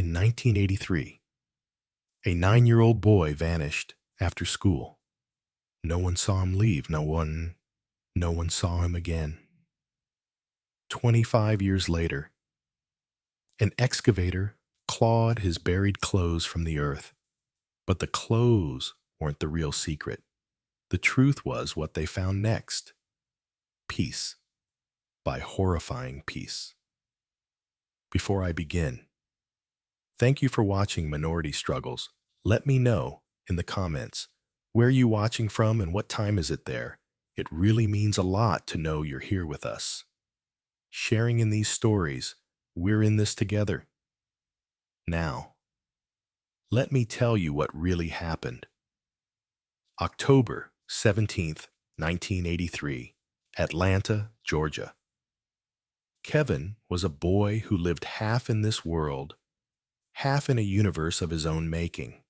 In 1983, a 9-year-old boy vanished after school. No one saw him leave. No one saw him again. 25 years later, an excavator clawed his buried clothes from the earth. But the clothes weren't the real secret. The truth was what they found next. Peace, by horrifying peace. Before I begin, thank you for watching Minority Struggles. Let me know in the comments where you watching from and what time is it there. It really means a lot to know you're here with us. Sharing in these stories, we're in this together. Now, let me tell you what really happened. October 17th, 1983, Atlanta, Georgia. Kevin was a boy who lived half in this world, half in a universe of his own making.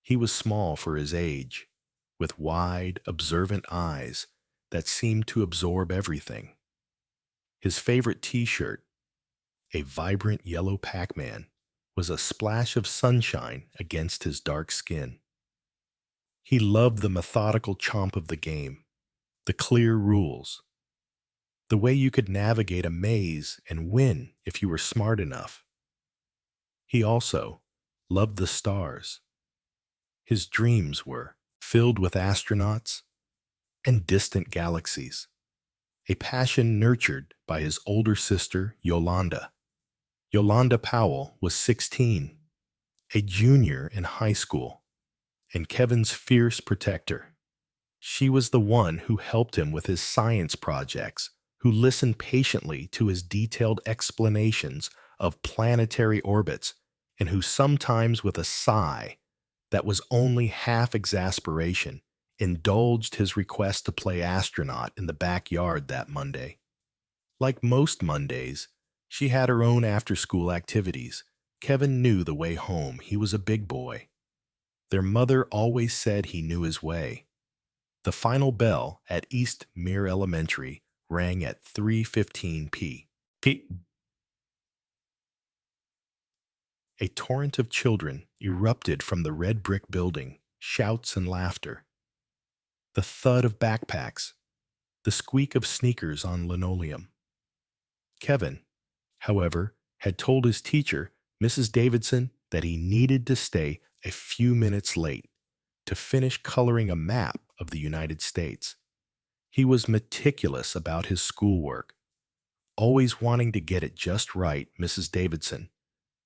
He was small for his age, with wide, observant eyes that seemed to absorb everything. His favorite t-shirt, a vibrant yellow Pac-Man, was a splash of sunshine against his dark skin. He loved the methodical chomp of the game, the clear rules, the way you could navigate a maze and win if you were smart enough. He also loved the stars. His dreams were filled with astronauts and distant galaxies, a passion nurtured by his older sister, Yolanda. Yolanda Powell was 16, a junior in high school, and Kevin's fierce protector. She was the one who helped him with his science projects, who listened patiently to his detailed explanations of planetary orbits, and who sometimes with a sigh that was only half exasperation, indulged his request to play astronaut in the backyard that Monday. Like most Mondays, she had her own after-school activities. Kevin knew the way home. He was a big boy. Their mother always said he knew his way. The final bell at East Mere Elementary rang at 3:15 p.m. A torrent of children erupted from the red brick building, shouts and laughter. The thud of backpacks, the squeak of sneakers on linoleum. Kevin, however, had told his teacher, Mrs. Davidson, that he needed to stay a few minutes late to finish coloring a map of the United States. He was meticulous about his schoolwork, always wanting to get it just right. Mrs. Davidson,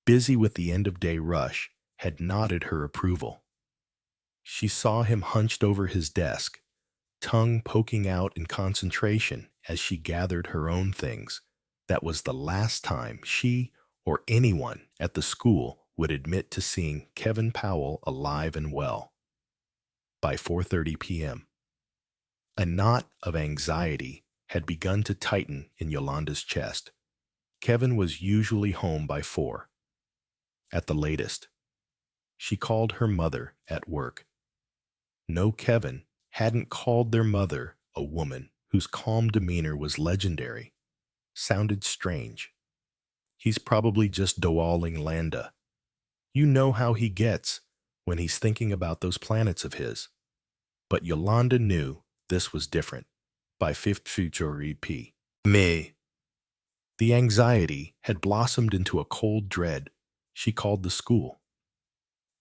busy with the end-of-day rush, had nodded her approval. She saw him hunched over his desk, tongue poking out in concentration as she gathered her own things. That was the last time she or anyone at the school would admit to seeing Kevin Powell alive and well. By 4:30 p.m., a knot of anxiety had begun to tighten in Yolanda's chest. Kevin was usually home by 4. At the latest, she called her mother at work. No, Kevin hadn't called their mother, a woman whose calm demeanor was legendary. Sounded strange. He's probably just dowaling Landa. You know how he gets when he's thinking about those planets of his. But Yolanda knew this was different. By 5:30 p.m. The anxiety had blossomed into a cold dread. She called the school.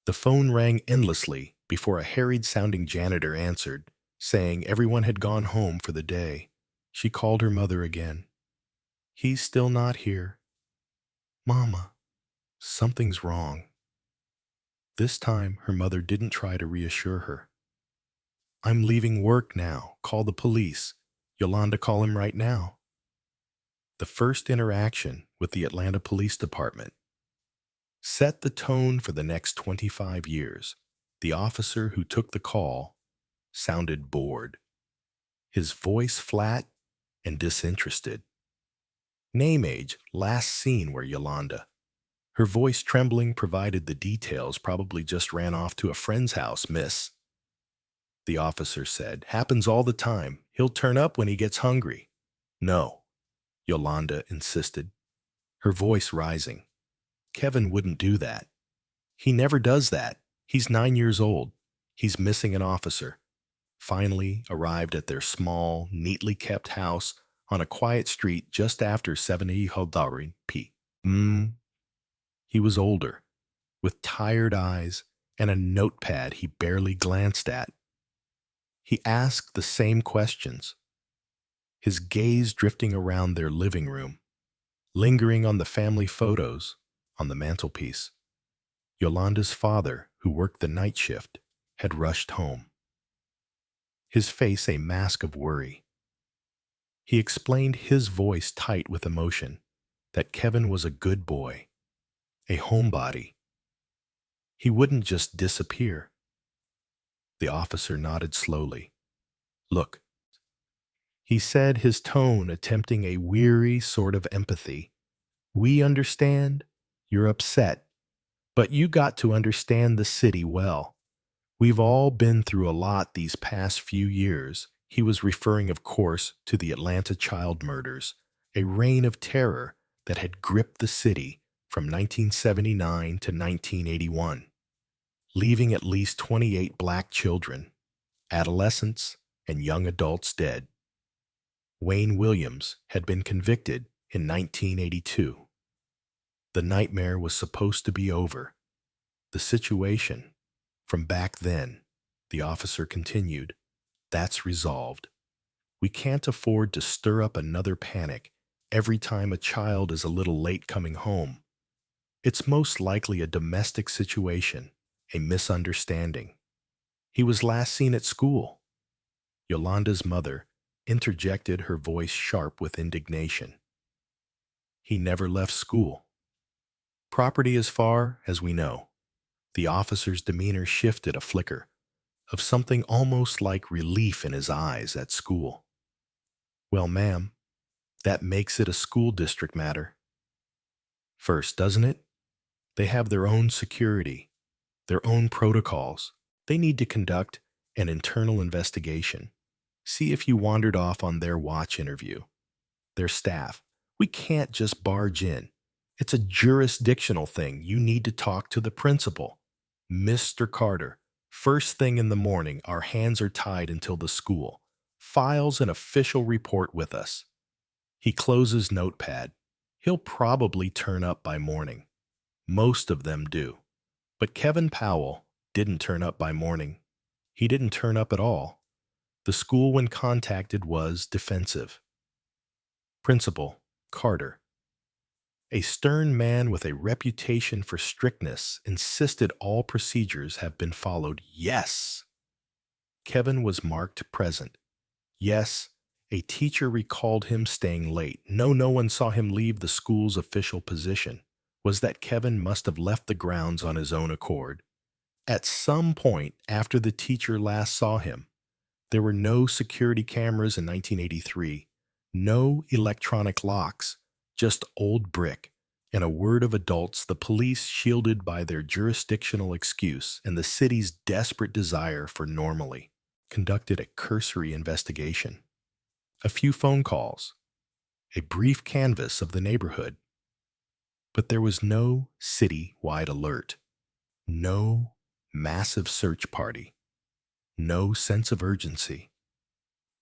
The phone rang endlessly before a harried-sounding janitor answered, saying everyone had gone home for the day. She called her mother again. He's still not here. Mama, something's wrong. This time, her mother didn't try to reassure her. I'm leaving work now. Call the police. Yolanda, call him right now. The first interaction with the Atlanta Police Department set the tone for the next 25 years. The officer who took the call sounded bored, his voice flat and disinterested. Name, age, last seen where Yolanda. Her voice trembling provided the details. Probably just ran off to a friend's house, miss. The officer said, happens all the time. He'll turn up when he gets hungry. No, Yolanda insisted, her voice rising. Kevin wouldn't do that. He never does that. He's 9 years old. He's missing an officer. Finally arrived at their small, neatly kept house on a quiet street just after 70 Haldari P. He was older, with tired eyes and a notepad he barely glanced at. He asked the same questions, his gaze drifting around their living room, lingering on the family photos on the mantelpiece. Yolanda's father, who worked the night shift, had rushed home, his face a mask of worry. He explained, his voice tight with emotion, that Kevin was a good boy, a homebody. He wouldn't just disappear. The officer nodded slowly. Look, he said, his tone attempting a weary sort of empathy. We understand you're upset, but you got to understand the city well. We've all been through a lot these past few years. He was referring, of course, to the Atlanta child murders, a reign of terror that had gripped the city from 1979 to 1981, leaving at least 28 black children, adolescents, and young adults dead. Wayne Williams had been convicted in 1982. The nightmare was supposed to be over. The situation, from back then, the officer continued, that's resolved. We can't afford to stir up another panic every time a child is a little late coming home. It's most likely a domestic situation, a misunderstanding. He was last seen at school. Yolanda's mother interjected, her voice sharp with indignation. He never left school. Property as far as we know. The officer's demeanor shifted a flicker of something almost like relief in his eyes. At school. Well, ma'am, that makes it a school district matter. First, doesn't it? They have their own security, their own protocols. They need to conduct an internal investigation. See if you wandered off on their watch interview. Their staff. We can't just barge in. It's a jurisdictional thing. You need to talk to the principal. Mr. Carter, first thing in the morning, our hands are tied until the school files an official report with us. He closes notepad. He'll probably turn up by morning. Most of them do. But Kevin Powell didn't turn up by morning. He didn't turn up at all. The school, when contacted, was defensive. Principal Carter, a stern man with a reputation for strictness, insisted all procedures have been followed. Yes. Kevin was marked present. Yes, a teacher recalled him staying late. No, no one saw him leave the school's official position. Was that Kevin must have left the grounds on his own accord. At some point after the teacher last saw him, there were no security cameras in 1983, no electronic locks, just old brick, and a word of adults, the police, shielded by their jurisdictional excuse and the city's desperate desire for normalcy, conducted a cursory investigation. A few phone calls, a brief canvass of the neighborhood. But there was no city-wide alert, no massive search party, no sense of urgency.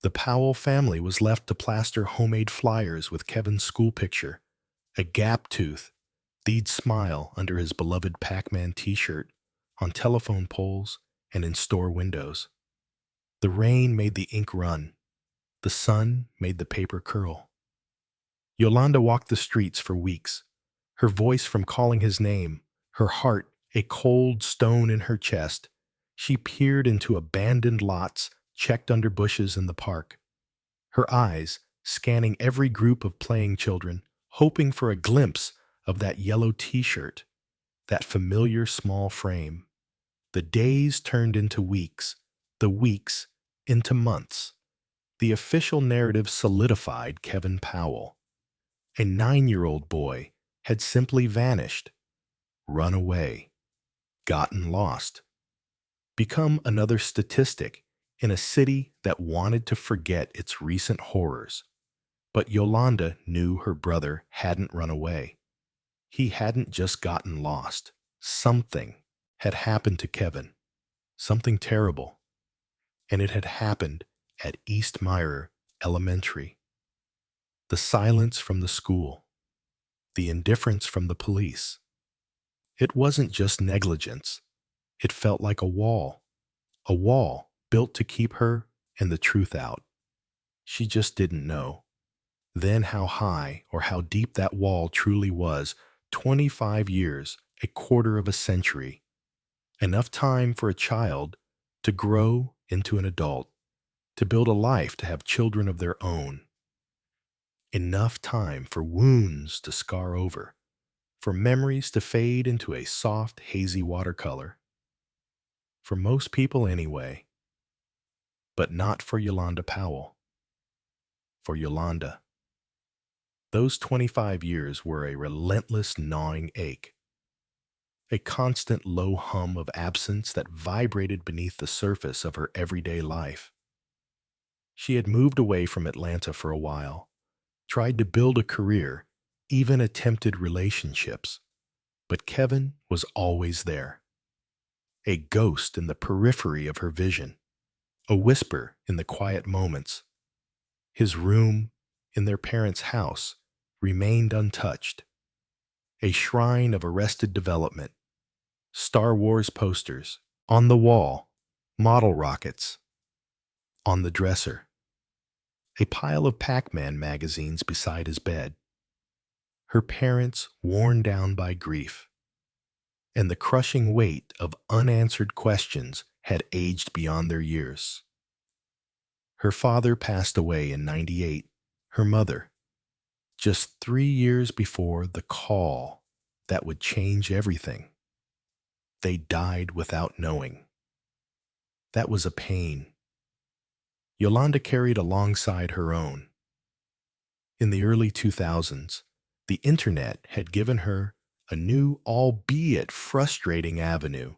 The Powell family was left to plaster homemade flyers with Kevin's school picture, a gap tooth, they'd smile under his beloved Pac-Man t-shirt, on telephone poles and in store windows. The rain made the ink run. The sun made the paper curl. Yolanda walked the streets for weeks, her voice from calling his name, her heart a cold stone in her chest. She peered into abandoned lots, checked under bushes in the park, her eyes scanning every group of playing children, hoping for a glimpse of that yellow t-shirt, that familiar small frame. The days turned into weeks, the weeks into months. The official narrative solidified. Kevin Powell, a 9-year-old boy, had simply vanished, run away, gotten lost, become another statistic in a city that wanted to forget its recent horrors. But Yolanda knew her brother hadn't run away. He hadn't just gotten lost. Something had happened to Kevin, something terrible, and it had happened at East Myre Elementary. The silence from the school, the indifference from the police. It wasn't just negligence. It felt like a wall built to keep her and the truth out. She just didn't know then how high or how deep that wall truly was. 25 years, a quarter of a century. Enough time for a child to grow into an adult, to build a life, to have children of their own. Enough time for wounds to scar over, for memories to fade into a soft, hazy watercolor. For most people anyway, but not for Yolanda Powell. For Yolanda, those 25 years were a relentless gnawing ache, a constant low hum of absence that vibrated beneath the surface of her everyday life. She had moved away from Atlanta for a while, tried to build a career, even attempted relationships, but Kevin was always there, a ghost in the periphery of her vision, a whisper in the quiet moments. His room in their parents' house remained untouched, a shrine of arrested development, Star Wars posters on the wall, model rockets on the dresser, a pile of Pac-Man magazines beside his bed. Her parents worn down by grief, and the crushing weight of unanswered questions had aged beyond their years. Her father passed away in '98, her mother, just 3 years before the call that would change everything. They died without knowing. That was a pain Yolanda carried alongside her own. In the early 2000s, the internet had given her a new, albeit frustrating avenue.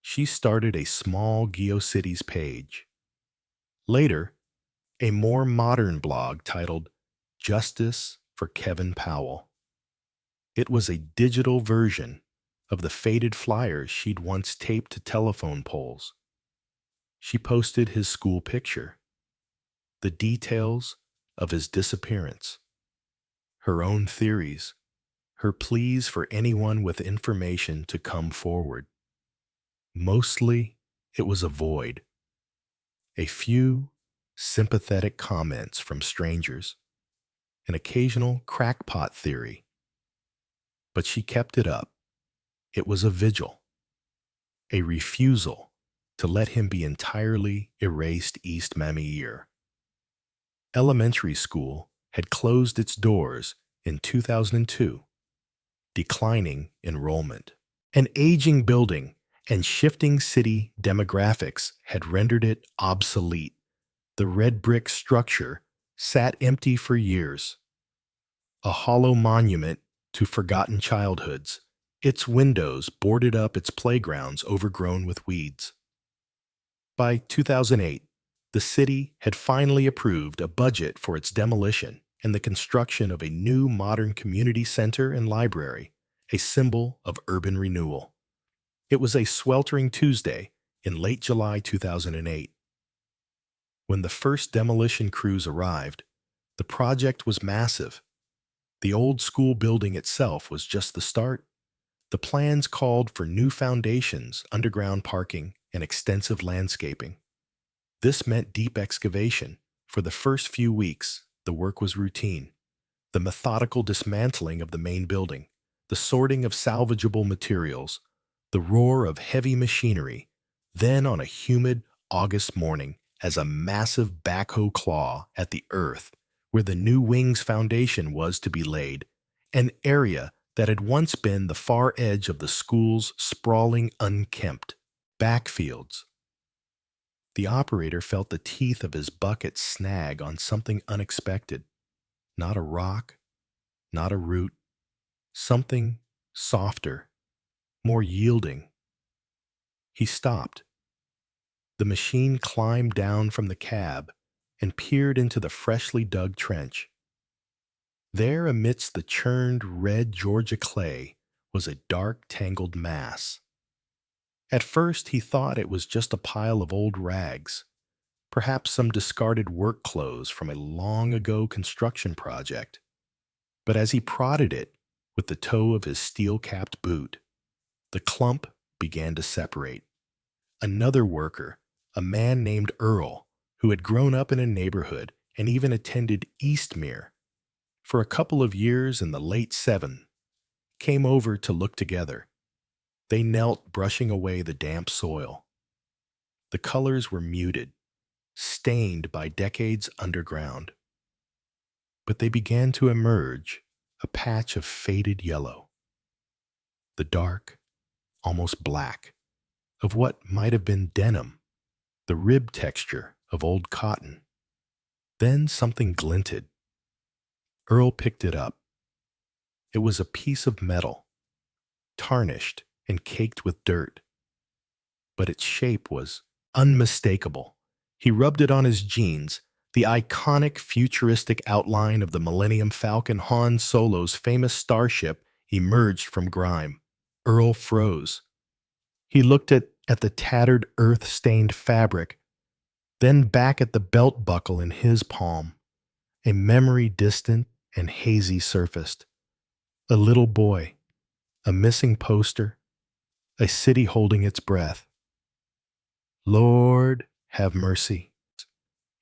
She started a small GeoCities page. Later, a more modern blog titled Justice for Kevin Powell. It was a digital version of the faded flyers she'd once taped to telephone poles. She posted his school picture, the details of his disappearance, her own theories, her pleas for anyone with information to come forward. Mostly, it was a void. A few sympathetic comments from strangers, an occasional crackpot theory. But she kept it up. It was a vigil, a refusal to let him be entirely erased East Mamie. Elementary school had closed its doors in 2002, declining enrollment. An aging building and shifting city demographics had rendered it obsolete. The red brick structure sat empty for years, a hollow monument to forgotten childhoods, its windows boarded up, its playgrounds overgrown with weeds. By 2008, the city had finally approved a budget for its demolition and the construction of a new modern community center and library, a symbol of urban renewal. It was a sweltering Tuesday in late July 2008. When the first demolition crews arrived, the project was massive. The old school building itself was just the start. The plans called for new foundations, underground parking, and extensive landscaping. This meant deep excavation. For the first few weeks, the work was routine. The methodical dismantling of the main building, the sorting of salvageable materials, the roar of heavy machinery. Then on a humid August morning, as a massive backhoe claw at the earth where the new wing's foundation was to be laid, an area that had once been the far edge of the school's sprawling, unkempt backfields. The operator felt the teeth of his bucket snag on something unexpected. Not a rock, not a root, something softer, more yielding. He stopped. The machine climbed down from the cab and peered into the freshly dug trench. There, amidst the churned red Georgia clay, was a dark, tangled mass. At first, he thought it was just a pile of old rags, perhaps some discarded work clothes from a long ago construction project. But as he prodded it with the toe of his steel-capped boot, the clump began to separate. Another worker, a man named Earl, who had grown up in a neighborhood and even attended Eastmere for a couple of years in the late '70s, came over to look together. They knelt, brushing away the damp soil. The colors were muted, stained by decades underground. But they began to emerge, a patch of faded yellow. The dark, almost black, of what might have been denim, the rib texture of old cotton. Then something glinted. Earl picked it up. It was a piece of metal, tarnished and caked with dirt. But its shape was unmistakable. He rubbed it on his jeans. The iconic futuristic outline of the Millennium Falcon, Han Solo's famous starship, emerged from grime. Earl froze. He looked at the tattered earth-stained fabric, then back at the belt buckle in his palm. A memory distant and hazy surfaced. A little boy, a missing poster, a city holding its breath. Lord, have mercy.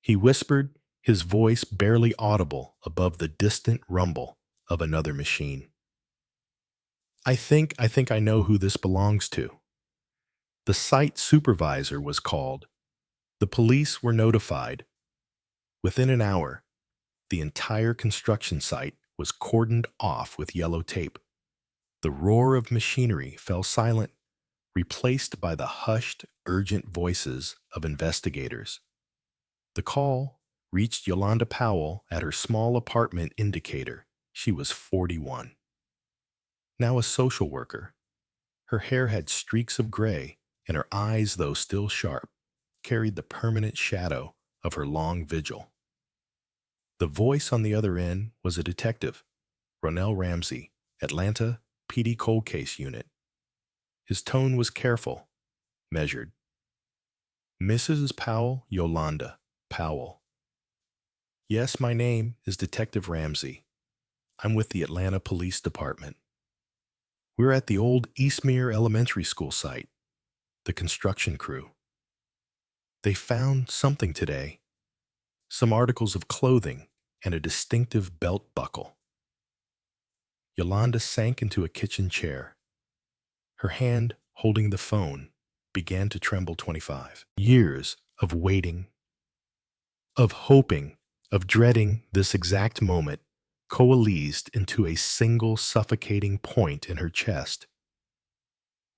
He whispered, his voice barely audible above the distant rumble of another machine. I think I know who this belongs to. The site supervisor was called. The police were notified. Within an hour, the entire construction site was cordoned off with yellow tape. The roar of machinery fell silent, replaced by the hushed, urgent voices of investigators. The call reached Yolanda Powell at her small apartment in Decatur. She was 41. Now a social worker. Her hair had streaks of gray, and her eyes, though still sharp, carried the permanent shadow of her long vigil. The voice on the other end was a detective, Ronell Ramsey, Atlanta PD Cold Case Unit. His tone was careful, measured. Mrs. Powell, Yolanda Powell. Yes, my name is Detective Ramsey. I'm with the Atlanta Police Department. We're at the old Eastmere Elementary School site, the construction crew. They found something today, some articles of clothing and a distinctive belt buckle. Yolanda sank into a kitchen chair. Her hand, holding the phone, began to tremble. 25 years of waiting, of hoping, of dreading this exact moment coalesced into a single suffocating point in her chest.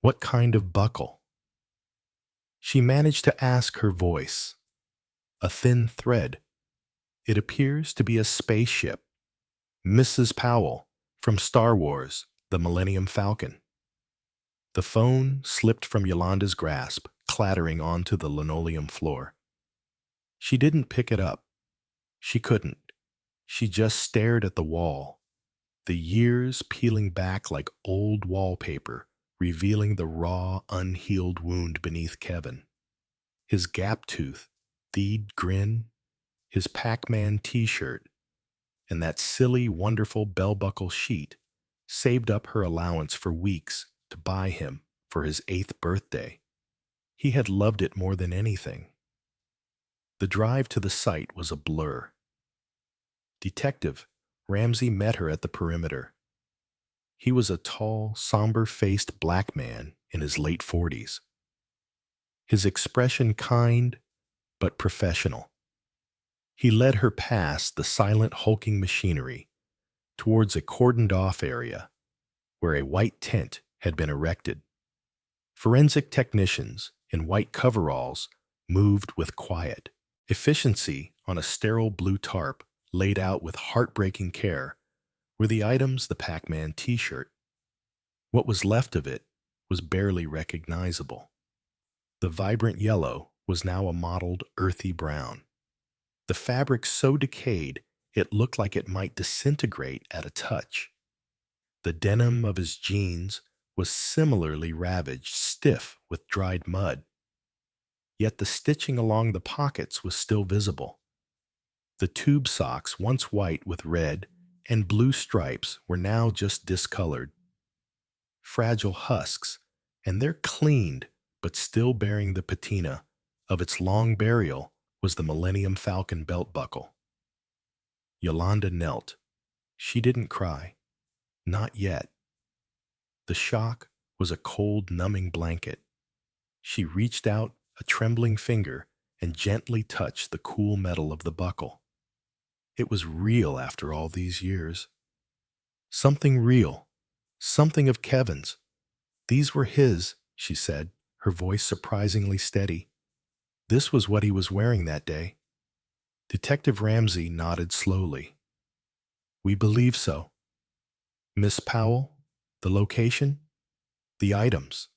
What kind of buckle? She managed to ask, her voice a thin thread. It appears to be a spaceship. Mrs. Powell, from Star Wars, the Millennium Falcon. The phone slipped from Yolanda's grasp, clattering onto the linoleum floor. She didn't pick it up. She couldn't. She just stared at the wall, the years peeling back like old wallpaper, revealing the raw, unhealed wound beneath Kevin. His gap tooth, theyed grin, his Pac-Man t-shirt, and that silly, wonderful bell-buckle sheet saved up her allowance for weeks to buy him for his 8th birthday. He had loved it more than anything. The drive to the site was a blur. Detective Ramsey met her at the perimeter. He was a tall, somber-faced black man in his late 40s. His expression kind but professional. He led her past the silent, hulking machinery towards a cordoned-off area where a white tent had been erected. Forensic technicians in white coveralls moved with quiet efficiency on a sterile blue tarp laid out with heartbreaking care were the items: the Pac-Man t-shirt. What was left of it was barely recognizable. The vibrant yellow was now a mottled, earthy brown. The fabric so decayed It looked like it might disintegrate at a touch. The denim of his jeans was similarly ravaged, stiff with dried mud. Yet the stitching along the pockets was still visible. The tube socks, once white with red and blue stripes, were now just discolored. Fragile husks, and they're cleaned but still bearing the patina of its long burial was the Millennium Falcon belt buckle. Yolanda knelt. She didn't cry. Not yet. The shock was a cold, numbing blanket. She reached out a trembling finger and gently touched the cool metal of the buckle. It was real after all these years. Something real. Something of Kevin's. These were his, she said, her voice surprisingly steady. This was what he was wearing that day. Detective Ramsey nodded slowly. We believe so. Miss Powell, the location, the items,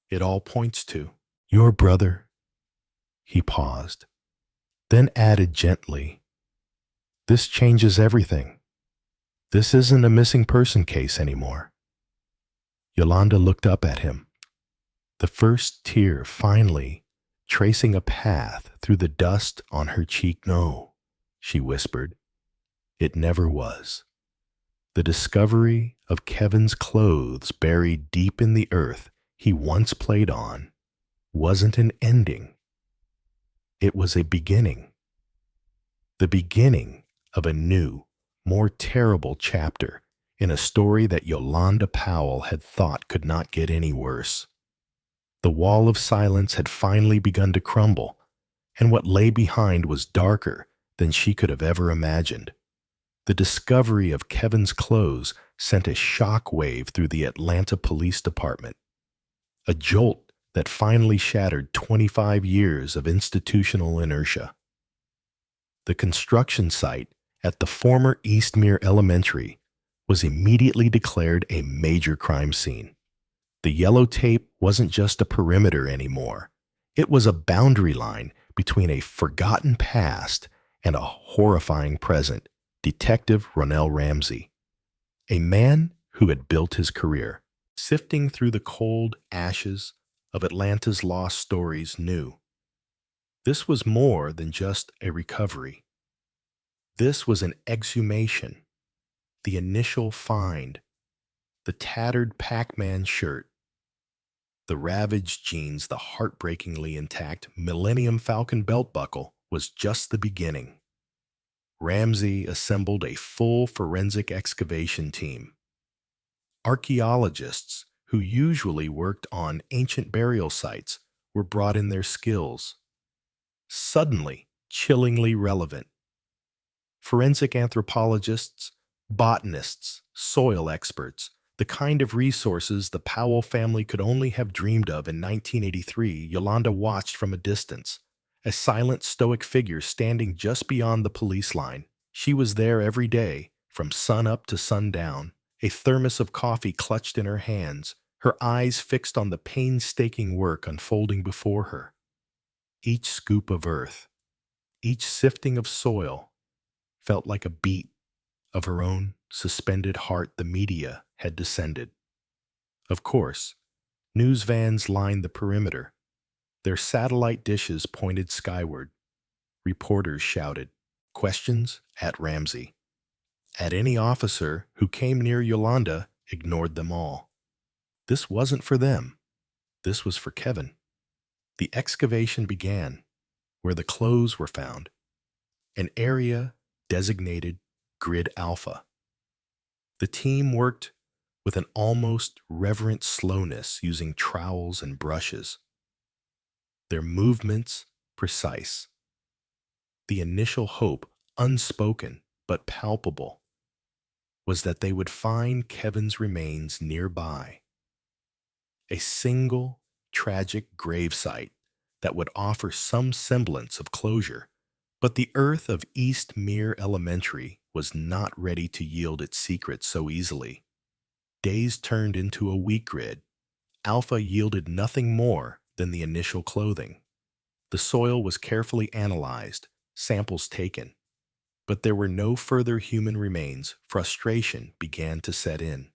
it all points to your brother. He paused, then added gently, this changes everything. This isn't a missing person case anymore. Yolanda looked up at him, the first tear finally tracing a path through the dust on her cheek. No, she whispered. It never was. The discovery of Kevin's clothes buried deep in the earth he once played on wasn't an ending. It was a beginning. The beginning of a new, more terrible chapter in a story that Yolanda Powell had thought could not get any worse. The wall of silence had finally begun to crumble, and what lay behind was darker than she could have ever imagined. The discovery of Kevin's clothes sent a shock wave through the Atlanta Police Department, a jolt that finally shattered 25 years of institutional inertia. The construction site at the former Eastmere Elementary was immediately declared a major crime scene. The yellow tape wasn't just a perimeter anymore. It was a boundary line between a forgotten past and a horrifying present. Detective Ronell Ramsey, a man who had built his career, sifting through the cold ashes of Atlanta's lost stories, knew this was more than just a recovery. This was an exhumation, the initial find, the tattered Pac-Man shirt, the ravaged jeans, the heartbreakingly intact Millennium Falcon belt buckle was just the beginning. Ramsey assembled a full forensic excavation team. Archaeologists who usually worked on ancient burial sites were brought in their skills. Suddenly, chillingly relevant. Forensic anthropologists, botanists, soil experts, the kind of resources the Powell family could only have dreamed of in 1983, Yolanda watched from a distance. A silent, stoic figure standing just beyond the police line. She was there every day, from sunup to sundown, a thermos of coffee clutched in her hands, her eyes fixed on the painstaking work unfolding before her. Each scoop of earth, each sifting of soil, felt like a beat of her own suspended heart. The media had descended. Of course, news vans lined the perimeter. Their satellite dishes pointed skyward. Reporters shouted questions at Ramsey. At any officer who came near Yolanda, ignored them all. This wasn't for them. This was for Kevin. The excavation began where the clothes were found, an area designated Grid Alpha. The team worked with an almost reverent slowness, using trowels and brushes. Their movements precise. The initial hope, unspoken but palpable, was that they would find Kevin's remains nearby. A single, tragic gravesite that would offer some semblance of closure. But the earth of East Mere Elementary was not ready to yield its secrets so easily. Days turned into a week grid. Alpha yielded nothing more than the initial clothing. The soil was carefully analyzed, samples taken. But there were no further human remains. Frustration began to set in.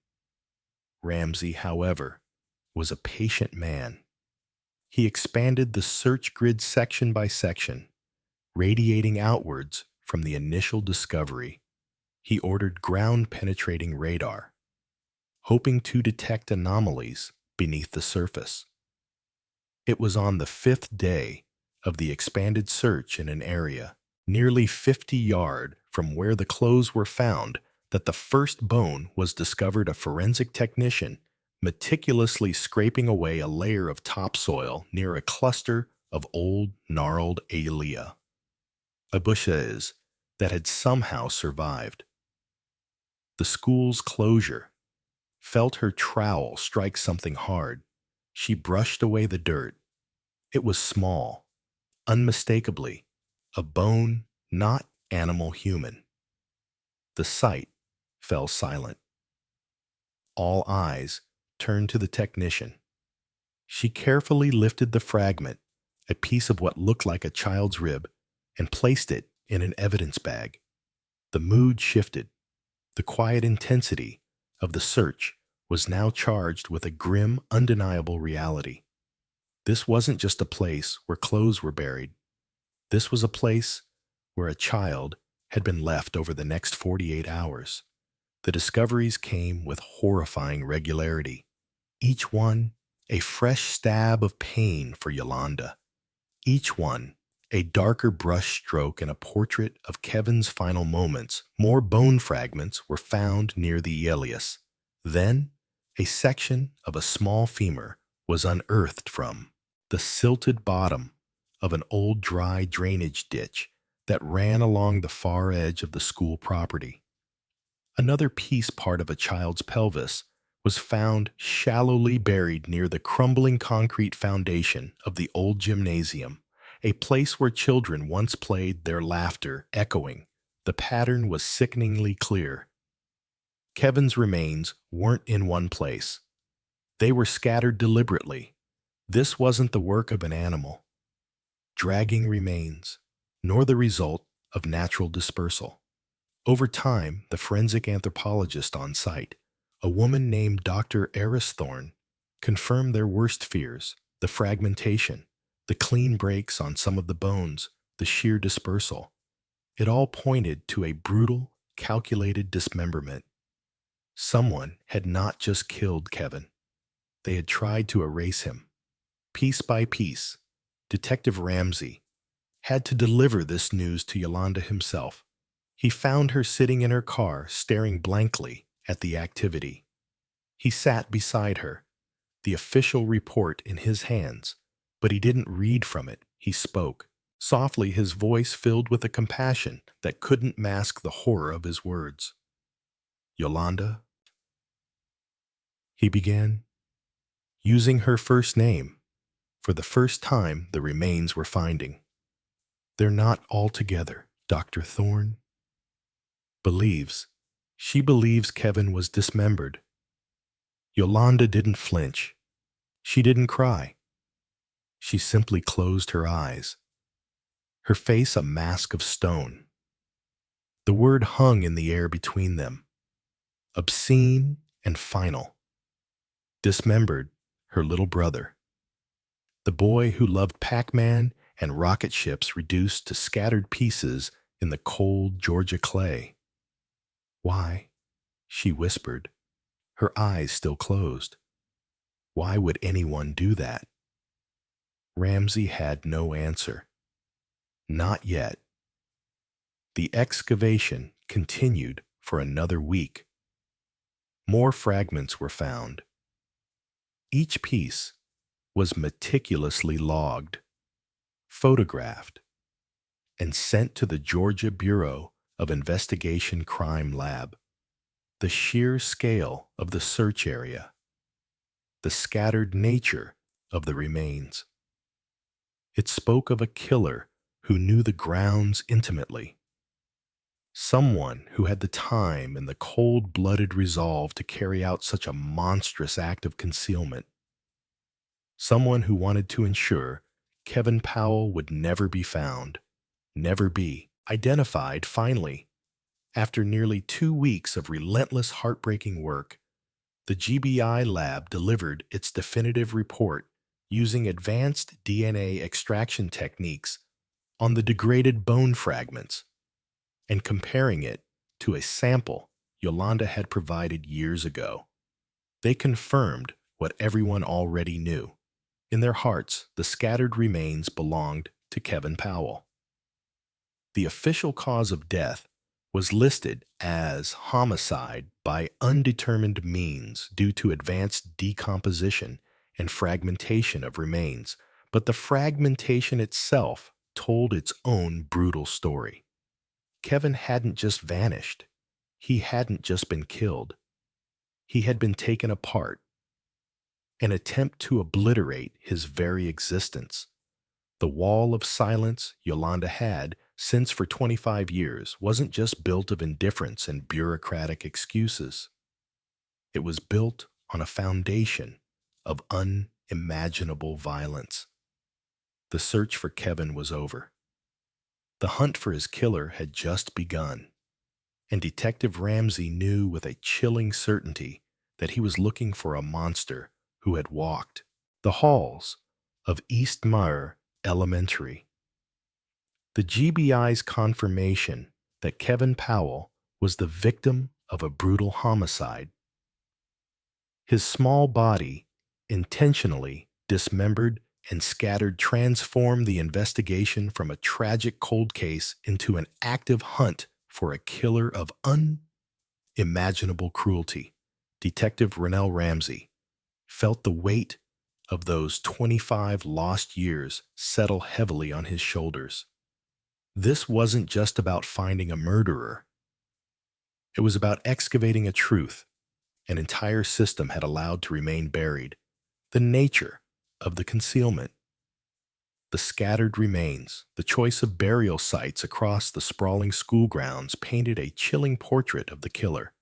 Ramsey, however, was a patient man. He expanded the search grid section by section, radiating outwards from the initial discovery. He ordered ground-penetrating radar, hoping to detect anomalies beneath the surface. It was on the fifth day of the expanded search in an area nearly 50 yards from where the clothes were found that the first bone was discovered. A forensic technician meticulously scraping away a layer of topsoil near a cluster of old, gnarled alea, bushes that had somehow survived. The school's closure felt her trowel strike something hard. She brushed away the dirt. It was small, unmistakably, a bone, not animal human. The sight fell silent. All eyes turned to the technician. She carefully lifted the fragment, a piece of what looked like a child's rib, and placed it in an evidence bag. The mood shifted. The quiet intensity of the search was now charged with a grim, undeniable reality. This wasn't just a place where clothes were buried. This was a place where a child had been left over the next 48 hours. The discoveries came with horrifying regularity, each one a fresh stab of pain for Yolanda, each one a darker brush stroke in a portrait of Kevin's final moments. More bone fragments were found near the ilius. Then, a section of a small femur was unearthed from the silted bottom of an old dry drainage ditch that ran along the far edge of the school property. Another piece part of a child's pelvis was found shallowly buried near the crumbling concrete foundation of the old gymnasium, a place where children once played, their laughter echoing. The pattern was sickeningly clear. Kevin's remains weren't in one place. They were scattered deliberately. This wasn't the work of an animal, dragging remains, nor the result of natural dispersal. Over time, the forensic anthropologist on site, a woman named Dr. Eris Thorne, confirmed their worst fears: the fragmentation, the clean breaks on some of the bones, the sheer dispersal. It all pointed to a brutal, calculated dismemberment. Someone had not just killed Kevin. They had tried to erase him. Piece by piece, Detective Ramsey had to deliver this news to Yolanda himself. He found her sitting in her car, staring blankly at the activity. He sat beside her, the official report in his hands, but he didn't read from it. He spoke. Softly, his voice filled with a compassion that couldn't mask the horror of his words. "Yolanda," he began, using her first name. For the first time, the remains were finding. "They're not all together. Dr. Thorne believes. She believes Kevin was dismembered." Yolanda didn't flinch. She didn't cry. She simply closed her eyes, her face a mask of stone. The word hung in the air between them, obscene and final. Dismembered, her little brother. The boy who loved Pac-Man and rocket ships reduced to scattered pieces in the cold Georgia clay. "Why?" she whispered, her eyes still closed. Why would anyone do that? Ramsey had no answer. Not yet. The excavation continued for another week. More fragments were found. Each piece was meticulously logged, photographed, and sent to the Georgia Bureau of Investigation Crime Lab. The sheer scale of the search area, the scattered nature of the remains. It spoke of a killer who knew the grounds intimately. Someone who had the time and the cold-blooded resolve to carry out such a monstrous act of concealment. Someone who wanted to ensure Kevin Powell would never be found, never be Identified, finally, after nearly 2 weeks of relentless, heartbreaking work, the GBI lab delivered its definitive report using advanced DNA extraction techniques on the degraded bone fragments and comparing it to a sample Yolanda had provided years ago. They confirmed what everyone already knew. In their hearts, the scattered remains belonged to Kevin Powell. The official cause of death was listed as homicide by undetermined means due to advanced decomposition and fragmentation of remains, but the fragmentation itself told its own brutal story. Kevin hadn't just vanished. He hadn't just been killed. He had been taken apart, an attempt to obliterate his very existence. The wall of silence Yolanda had, since for 25 years, wasn't just built of indifference and bureaucratic excuses. It was built on a foundation of unimaginable violence. The search for Kevin was over. The hunt for his killer had just begun, and Detective Ramsey knew with a chilling certainty that he was looking for a monster who had walked the halls of Eastmire Elementary. The GBI's confirmation that Kevin Powell was the victim of a brutal homicide. His small body, intentionally dismembered and scattered, transformed the investigation from a tragic cold case into an active hunt for a killer of unimaginable cruelty. Detective Rennell Ramsey felt the weight of those 25 lost years settle heavily on his shoulders. This wasn't just about finding a murderer. It was about excavating a truth an entire system had allowed to remain buried. The nature of the concealment, the scattered remains, the choice of burial sites across the sprawling school grounds painted a chilling portrait of the killer.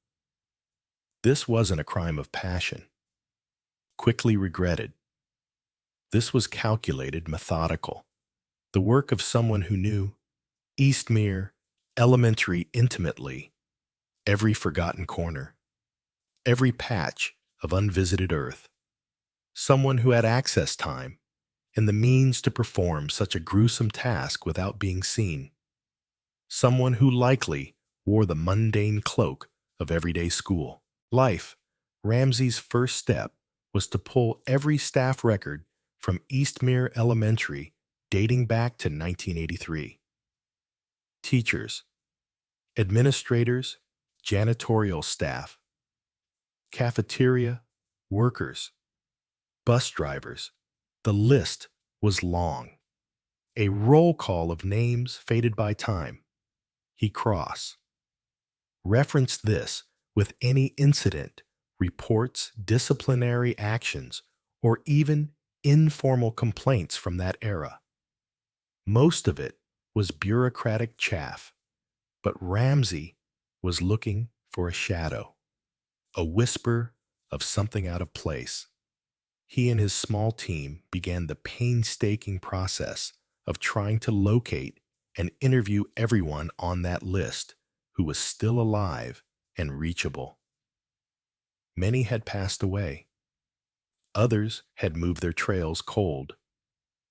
This wasn't a crime of passion, quickly regretted. This was calculated, methodical, the work of someone who knew Eastmere Elementary intimately, every forgotten corner, every patch of unvisited earth. Someone who had access time and the means to perform such a gruesome task without being seen. Someone who likely wore the mundane cloak of everyday school life. Ramsey's first step was to pull every staff record from Eastmere Elementary dating back to 1983. Teachers, administrators, janitorial staff, cafeteria workers, bus drivers. The list was long. A roll call of names faded by time. He cross. Reference this with any incident, reports, disciplinary actions, or even informal complaints from that era. Most of it was bureaucratic chaff, but Ramsey was looking for a shadow, a whisper of something out of place. He and his small team began the painstaking process of trying to locate and interview everyone on that list who was still alive and reachable. Many had passed away. Others had moved their trails cold,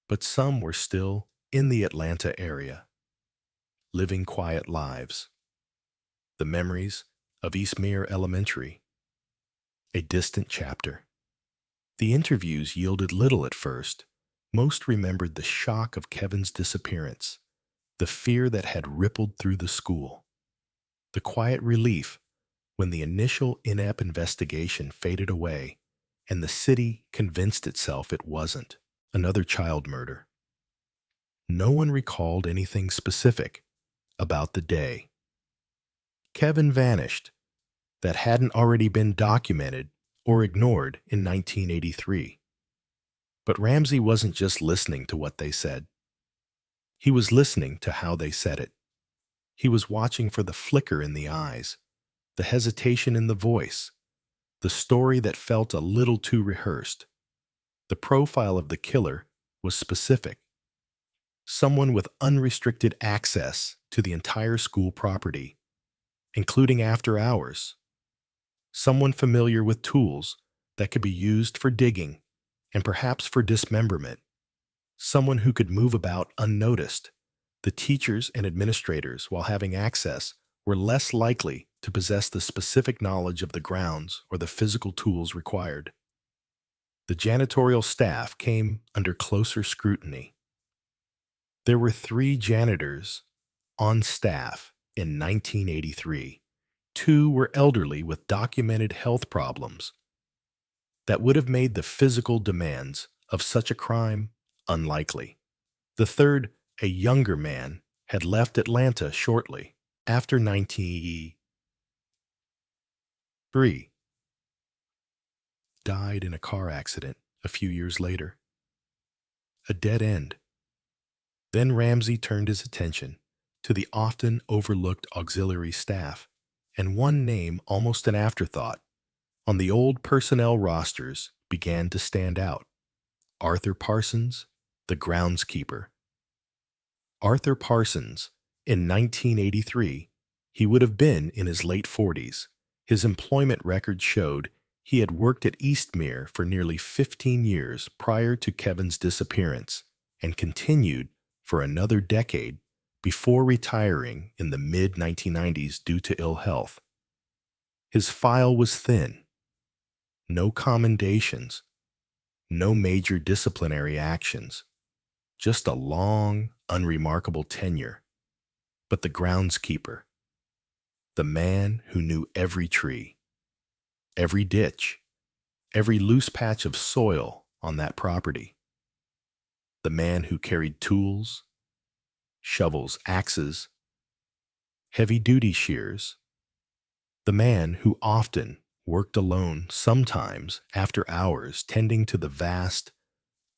but some were still in the Atlanta area, living quiet lives. The memories of Eastmere Elementary, a distant chapter. The interviews yielded little at first. Most remembered the shock of Kevin's disappearance, the fear that had rippled through the school, the quiet relief when the initial in-app investigation faded away and the city convinced itself it wasn't another child murder. No one recalled anything specific about the day Kevin vanished that hadn't already been documented or ignored in 1983. But Ramsey wasn't just listening to what they said. He was listening to how they said it. He was watching for the flicker in the eyes, the hesitation in the voice, the story that felt a little too rehearsed. The profile of the killer was specific. someone with unrestricted access to the entire school property, including after hours, someone familiar with tools that could be used for digging and perhaps for dismemberment, someone who could move about unnoticed. The teachers and administrators, while having access, were less likely to possess the specific knowledge of the grounds or the physical tools required. The janitorial staff came under closer scrutiny. There were 3 janitors on staff in 1983. 2 were elderly with documented health problems that would have made the physical demands of such a crime unlikely. The third, a younger man, had left Atlanta shortly after 1983, died in a car accident a few years later. A dead end. Then Ramsey turned his attention to the often overlooked auxiliary staff, and one name, almost an afterthought, on the old personnel rosters began to stand out. Arthur Parsons, the groundskeeper. Arthur Parsons, in 1983, he would have been in his late 40s. His employment record showed he had worked at Eastmere for nearly 15 years prior to Kevin's disappearance and continued for another decade before retiring in the mid-1990s due to ill health. His file was thin. No commendations, no major disciplinary actions, just a long, unremarkable tenure. But the groundskeeper, the man who knew every tree, every ditch, every loose patch of soil on that property, the man who carried tools, shovels, axes, heavy-duty shears, the man who often worked alone, sometimes after hours, tending to the vast,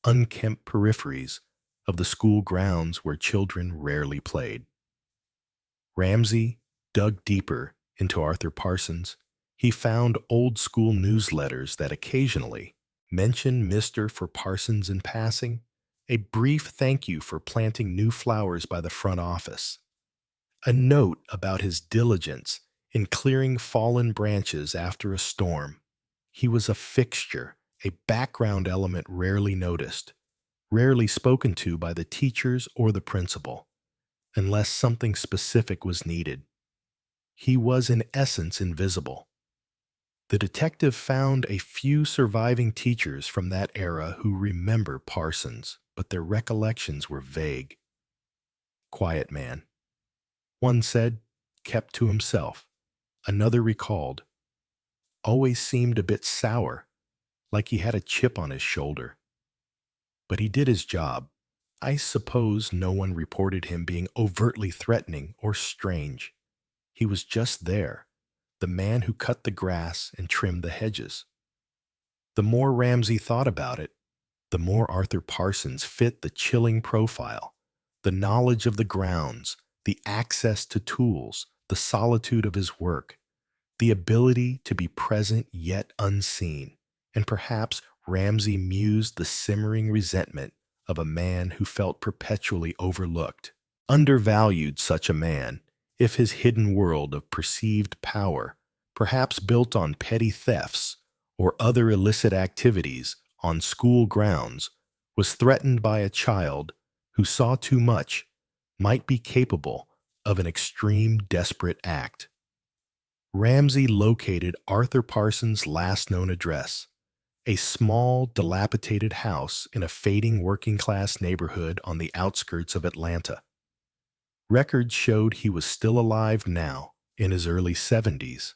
unkempt peripheries of the school grounds where children rarely played. Ramsey dug deeper into Arthur Parsons. He found old school newsletters that occasionally mentioned Mr. for Parsons in passing, a brief thank you for planting new flowers by the front office, a note about his diligence in clearing fallen branches after a storm. He was a fixture, a background element rarely noticed, rarely spoken to by the teachers or the principal, unless something specific was needed. He was in essence invisible. The detective found a few surviving teachers from that era who remember Parsons, but their recollections were vague. Quiet man. One said, kept to himself. Another recalled, always seemed a bit sour, like he had a chip on his shoulder. But he did his job. I suppose no one reported him being overtly threatening or strange. He was just there, the man who cut the grass and trimmed the hedges. The more Ramsey thought about it, the more Arthur Parsons fit the chilling profile. The knowledge of the grounds, the access to tools, the solitude of his work, the ability to be present yet unseen, and perhaps Ramsey mused the simmering resentment of a man who felt perpetually overlooked. Undervalued such a man, if his hidden world of perceived power, perhaps built on petty thefts or other illicit activities on school grounds, was threatened by a child who saw too much, might be capable of an extreme desperate act. Ramsey located Arthur Parsons' last known address, a small, dilapidated house in a fading working-class neighborhood on the outskirts of Atlanta. Records showed he was still alive now, in his early 70s.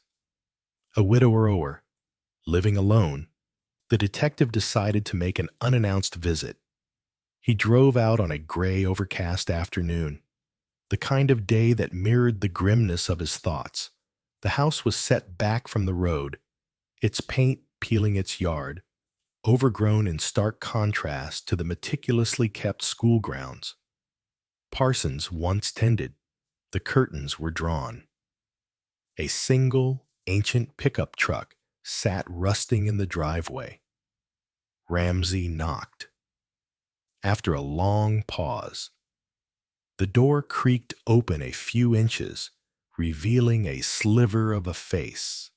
A widower, living alone, the detective decided to make an unannounced visit. He drove out on a gray, overcast afternoon, the kind of day that mirrored the grimness of his thoughts. The house was set back from the road, its paint peeling its yard, overgrown in stark contrast to the meticulously kept school grounds Parsons once tended. The curtains were drawn. A single, ancient pickup truck sat rusting in the driveway. Ramsey knocked. After a long pause, The door creaked open a few inches, revealing a sliver of a face,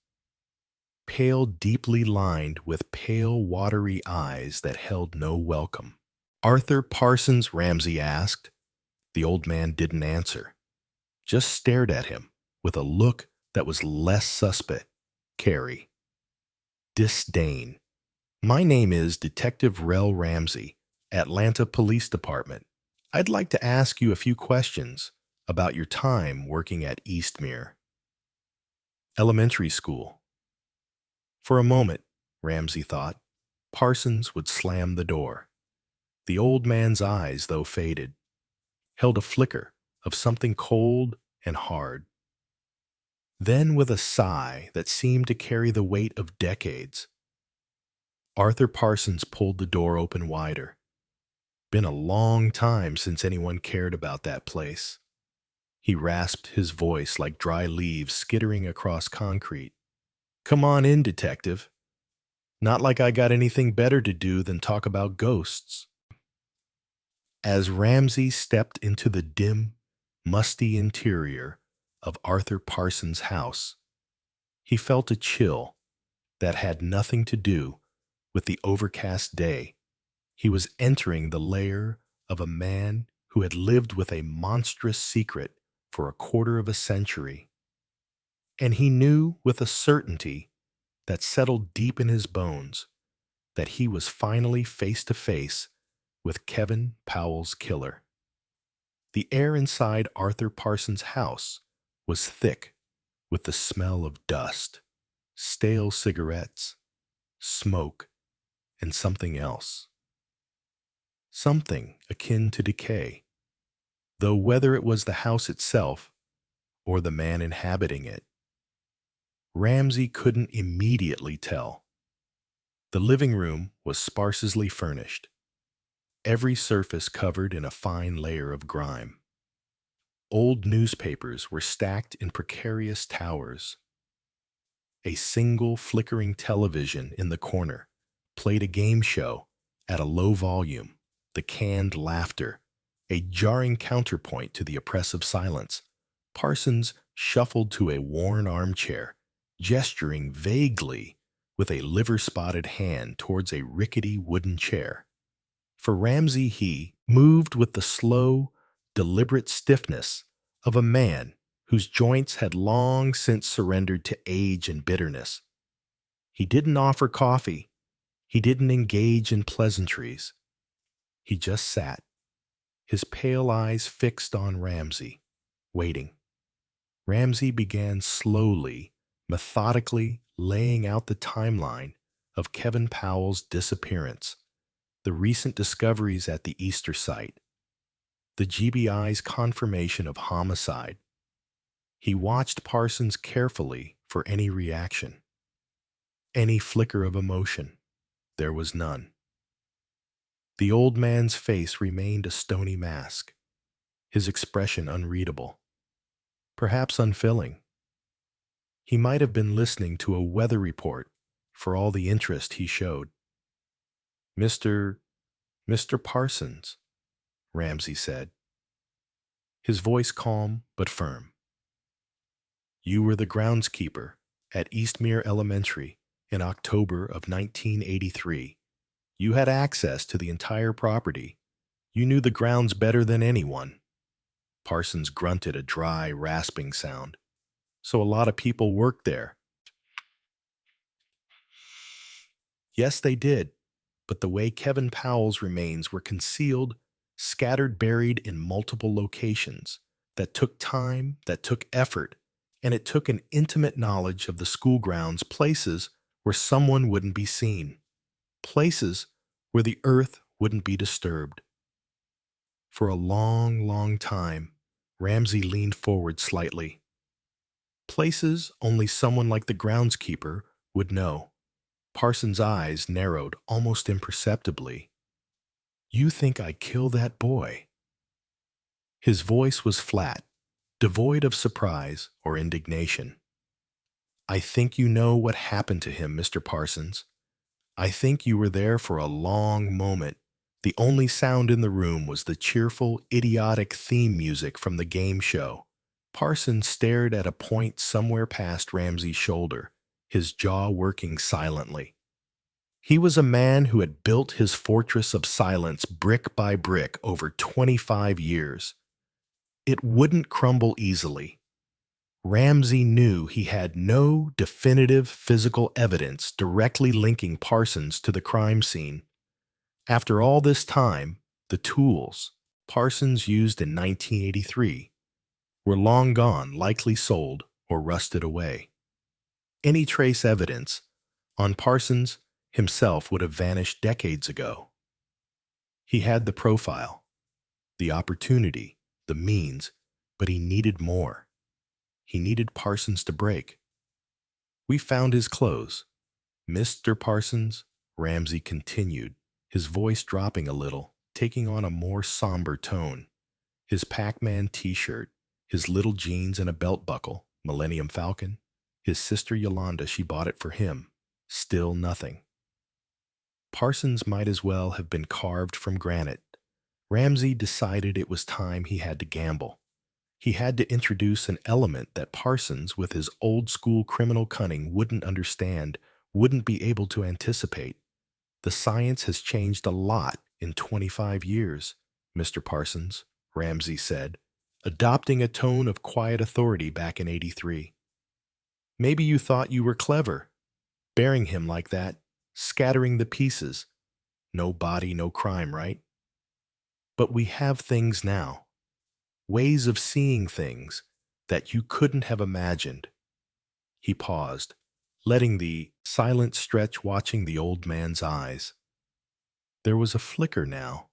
pale, deeply lined with pale, watery eyes that held no welcome. "Arthur Parsons?" Ramsay asked. The old man didn't answer, just stared at him with a look that was less suspect. Carrie. Disdain. "My name is Detective Rel Ramsay, Atlanta Police Department. I'd like to ask you a few questions about your time working at Eastmere Elementary School." For a moment, Ramsay thought, Parsons would slam the door. The old man's eyes, though faded, held a flicker of something cold and hard. Then, with a sigh that seemed to carry the weight of decades, Arthur Parsons pulled the door open wider. Been a long time since anyone cared about that place. He rasped his voice like dry leaves skittering across concrete. "Come on in, detective. Not like I got anything better to do than talk about ghosts." As Ramsay stepped into the dim, musty interior of Arthur Parsons' house, he felt a chill that had nothing to do with the overcast day. He was entering the lair of a man who had lived with a monstrous secret for a quarter of a century, and he knew with a certainty that settled deep in his bones that he was finally face to face with Kevin Powell's killer. The air inside Arthur Parsons' house was thick with the smell of dust, stale cigarettes, smoke, and something else. Something akin to decay, though whether it was the house itself or the man inhabiting it, Ramsay couldn't immediately tell. The living room was sparsely furnished, every surface covered in a fine layer of grime. Old newspapers were stacked in precarious towers. A single flickering television in the corner played a game show at a low volume, the canned laughter, a jarring counterpoint to the oppressive silence. Parsons shuffled to a worn armchair, gesturing vaguely with a liver-spotted hand towards a rickety wooden chair. For Ramsay, he moved with the slow, deliberate stiffness of a man whose joints had long since surrendered to age and bitterness. He didn't offer coffee. He didn't engage in pleasantries. He just sat, his pale eyes fixed on Ramsay, waiting. Ramsay began slowly, methodically laying out the timeline of Kevin Powell's disappearance, the recent discoveries at the Easter site, the GBI's confirmation of homicide. He watched Parsons carefully for any reaction, any flicker of emotion. There was none. The old man's face remained a stony mask, his expression unreadable, perhaps unfilling. He might have been listening to a weather report for all the interest he showed. Mr. Parsons," Ramsay said, his voice calm but firm. "You were the groundskeeper at Eastmere Elementary in October of 1983. You had access to the entire property. You knew the grounds better than anyone." Parsons grunted a dry, rasping sound. "So a lot of people worked there." "Yes, they did. But the way Kevin Powell's remains were concealed, scattered, buried in multiple locations, that took time, that took effort, and it took an intimate knowledge of the school grounds, places where someone wouldn't be seen, places where the earth wouldn't be disturbed." For a long, long time, Ramsay leaned forward slightly. Places only someone like the groundskeeper would know. Parsons' eyes narrowed almost imperceptibly. "You think I killed that boy?" His voice was flat, devoid of surprise or indignation. "I think you know what happened to him, Mr. Parsons. I think you were there for a long moment, The only sound in the room was the cheerful, idiotic theme music from the game show. Parsons stared at a point somewhere past Ramsey's shoulder, his jaw working silently. He was a man who had built his fortress of silence brick by brick over 25 years. It wouldn't crumble easily. Ramsey knew he had no definitive physical evidence directly linking Parsons to the crime scene. After all this time, the tools Parsons used in 1983 were long gone, likely sold or rusted away. Any trace evidence on Parsons himself would have vanished decades ago. He had the profile, the opportunity, the means, but he needed more. He needed Parsons to break. "We found his clothes. Mr. Parsons," Ramsey continued, his voice dropping a little, taking on a more somber tone. His Pac-Man t-shirt, his little jeans and a belt buckle, Millennium Falcon. His sister Yolanda, she bought it for him. Still nothing. Parsons might as well have been carved from granite. Ramsey decided it was time he had to gamble. He had to introduce an element that Parsons, with his old-school criminal cunning, wouldn't understand, wouldn't be able to anticipate. "The science has changed a lot in 25 years, Mr. Parsons," Ramsey said, adopting a tone of quiet authority back in '83. "Maybe you thought you were clever, burying him like that, scattering the pieces. No body, no crime, right? But we have things now, ways of seeing things that you couldn't have imagined." He paused, letting the silent stretch watching the old man's eyes. There was a flicker now,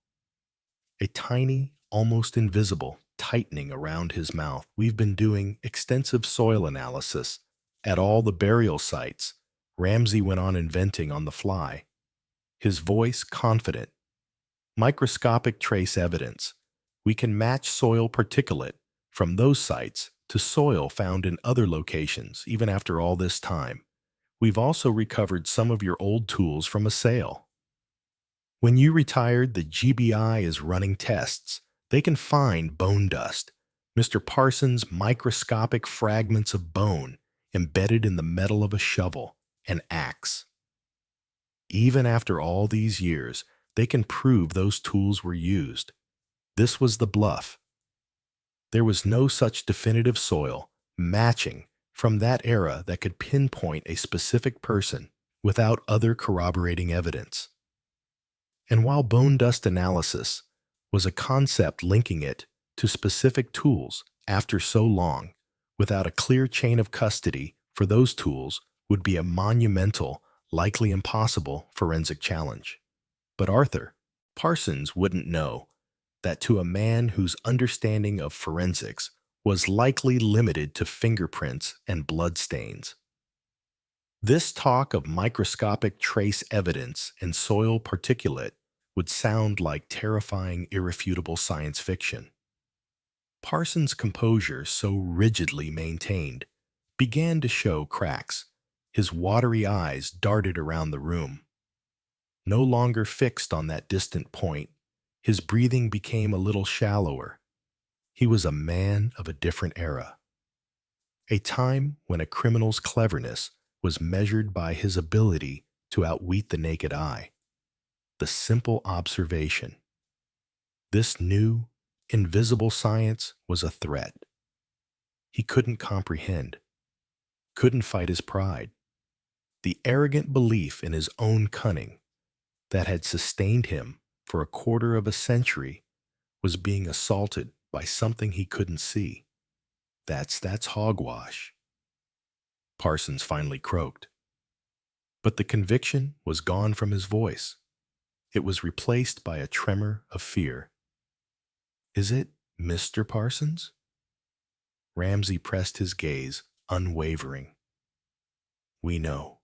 a tiny, almost invisible tightening around his mouth. "We've been doing extensive soil analysis at all the burial sites," Ramsey went on inventing on the fly, his voice confident. "Microscopic trace evidence. We can match soil particulate from those sites to soil found in other locations, even after all this time. We've also recovered some of your old tools from a sale. When you retired, the GBI is running tests. They can find bone dust, Mr. Parsons' microscopic fragments of bone embedded in the metal of a shovel, an axe. Even after all these years, they can prove those tools were used. This was the bluff. There was no such definitive soil matching from that era that could pinpoint a specific person without other corroborating evidence. And while bone dust analysis was a concept linking it to specific tools after so long, without a clear chain of custody for those tools would be a monumental, likely impossible forensic challenge. But Arthur Parsons wouldn't know that to a man whose understanding of forensics was likely limited to fingerprints and bloodstains. This talk of microscopic trace evidence and soil particulate would sound like terrifying, irrefutable science fiction. Parsons' composure, so rigidly maintained, began to show cracks. His watery eyes darted around the room. No longer fixed on that distant point, his breathing became a little shallower. He was a man of a different era, a time when a criminal's cleverness was measured by his ability to outwit the naked eye. The simple observation. This new, invisible science was a threat. He couldn't comprehend, couldn't fight his pride. The arrogant belief in his own cunning that had sustained him for a quarter of a century was being assaulted by something he couldn't see. That's hogwash," Parsons finally croaked. But the conviction was gone from his voice. It was replaced by a tremor of fear. "Is it Mr. Parsons?" Ramsey pressed his gaze, unwavering. "We know.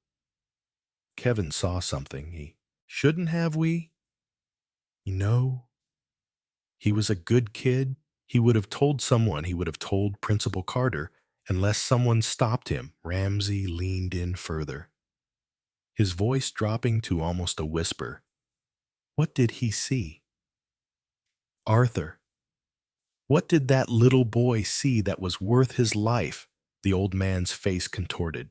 Kevin saw something he shouldn't have, you know, he was a good kid. He would have told someone. He would have told Principal Carter, unless someone stopped him." Ramsey leaned in further, his voice dropping to almost a whisper. What did he see? Arthur. What did that little boy see that was worth his life? The old man's face contorted.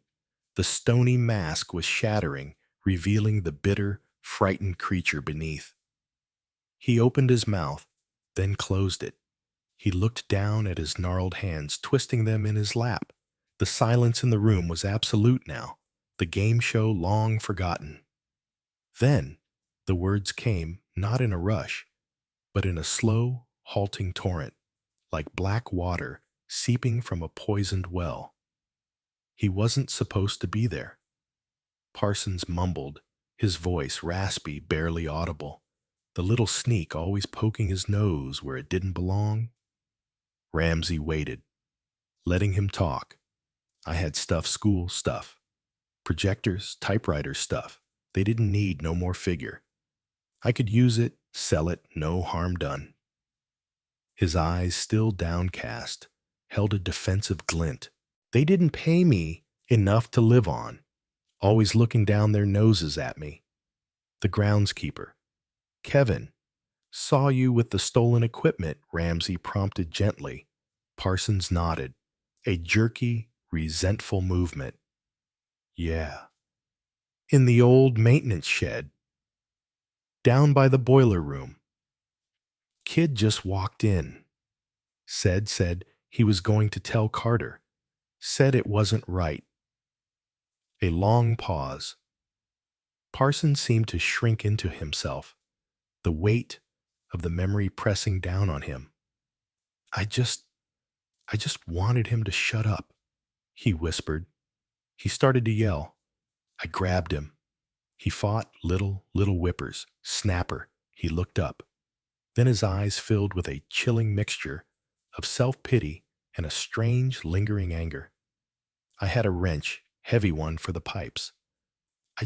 The stony mask was shattering, revealing the bitter, frightened creature beneath. He opened his mouth, then closed it. He looked down at his gnarled hands, twisting them in his lap. The silence in the room was absolute now, the game show long forgotten. Then, the words came, not in a rush, but in a slow, halting torrent, like black water seeping from a poisoned well. He wasn't supposed to be there. Parsons mumbled, his voice raspy, barely audible. The little sneak always poking his nose where it didn't belong. Ramsey waited, letting him talk. I had school stuff. Projectors, typewriter stuff. They didn't need no more figure. I could use it, sell it, no harm done. His eyes, still downcast, held a defensive glint. They didn't pay me enough to live on, always looking down their noses at me. The groundskeeper. Kevin, saw you with the stolen equipment, Ramsey prompted gently. Parsons nodded, a jerky, resentful movement. Yeah. In the old maintenance shed. Down by the boiler room. Kid just walked in. Said he was going to tell Carter. Said it wasn't right. A long pause. Parsons seemed to shrink into himself, the weight of the memory pressing down on him. I just wanted him to shut up, he whispered. He started to yell. I grabbed him. He fought little whippers. Snapper. He looked up. Then his eyes filled with a chilling mixture of self-pity and a strange, lingering anger. I had a wrench, heavy one for the pipes. I